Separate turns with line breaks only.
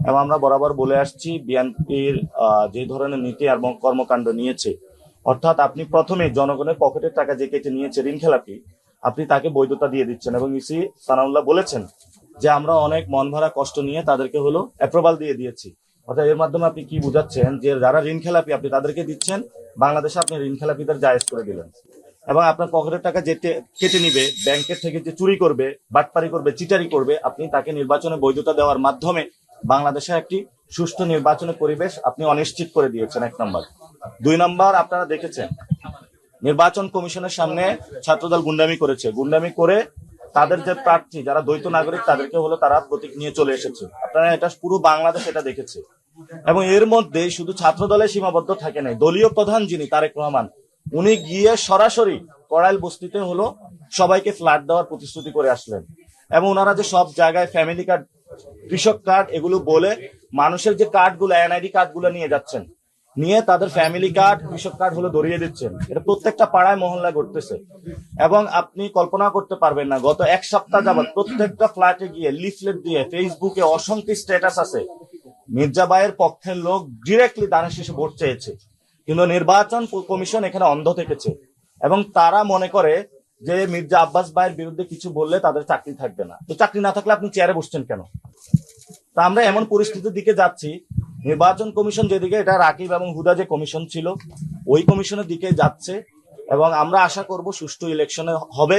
এবং আমরা বরাবর বলে আসছি বিএনপির যে ধরনের নীতি এবং কর্মকাণ্ড নিয়েছে, অর্থাৎ আপনি প্রথমে জনগণের পকেটের টাকা যে কেটে নিয়েছে ঋণ খেলাপি, আপনি তাকে বৈধতা দিয়ে দিচ্ছেন। এবং ইসি সানাউল্লাহ বলেছেন যে আমরা অনেক মন ভরা কষ্ট নিয়ে তাদেরকে হলো অ্যাপ্রুভাল দিয়ে দিয়েছি। অর্থাৎ এর মাধ্যমে আপনি কি বুঝাচ্ছেন যে যারা ঋণ খেলাপি আপনি তাদেরকে দিচ্ছেন, বাংলাদেশে আপনি ঋণ খেলাপিদের জায়েজ করে দিলেন। এবং আপনার পকেটের টাকা যেতে কেটে নিবে, ব্যাংকের থেকে যে চুরি করবে, বাটপারি করবে, চিটারি করবে, আপনি তাকে নির্বাচনে বৈধতা দেওয়ার মাধ্যমে বাংলাদেশে একটি সুষ্ঠু নির্বাচনের পরিবেশ আপনি অনিশ্চিত করে দিয়েছেন, 1 নম্বর। 2 নম্বর, আপনারা দেখেছেন নির্বাচন কমিশনের সামনে ছাত্রদল গুন্ডামি করেছে, গুন্ডামি করে তাদের যে প্রার্থী যারা দ্বৈত নাগরিক তাদেরকে হলো তারা প্রতীক নিয়ে চলে এসেছে। আপনারা এটা পুরো বাংলাদেশ এটা দেখেছে। এবং এর মধ্যে শুধু ছাত্র দলে সীমাবদ্ধ থাকে নাই, দলীয় প্রধান যিনি তারেক রহমান, উনি গিয়ে সরাসরি কড়াইল বস্তিতে হলো সবাইকে ফ্ল্যাট দেওয়ার প্রতিশ্রুতি করে আসলেন। এবং ওনারা যে সব জায়গায় ফ্যামিলি কার্ড, কৃষক কার্ড এগুলো বলে মানুষের যে কার্ডগুলো, এনআইডি কার্ডগুলো নিয়ে যাচ্ছেন, নিয়ে তাদের ফ্যামিলি কার্ড, কৃষক কার্ড হলো ধরিয়ে দিচ্ছেন। এটা প্রত্যেকটা পাড়ায় মহল্লায় ঘটতেছে। এবং আপনি কল্পনা করতে পারবেন না, গত 1 সপ্তাহ যাবৎ প্রত্যেকটা ফ্ল্যাটে গিয়ে লিফলেট দিয়ে ফেসবুকে অসংখ্য স্ট্যাটাস আছে মির্জা ভাইয়ের পক্ষের লোক ডিরেক্টলি দানের শেষে ভোট চেয়েছে। কিন্তু নির্বাচন কমিশন এখানে অন্ধ থেকেছে এবং তারা মনে করে যে মির্জা আব্বাস ভাইয়ের বিরুদ্ধে কিছু বললে তাদের চাকরি থাকবে না। তো চাকরি না থাকলে আপনি চেয়ারে বসছেন কেন? তা আমরা এমন পরিস্থিতির দিকে যাচ্ছি, নির্বাচন কমিশন যেদিকে, এটা রাকিব এবং হুদা যে কমিশন ছিল ওই কমিশনের দিকে যাচ্ছে। এবং আমরা আশা করব সুষ্ঠু ইলেকশনে হবে।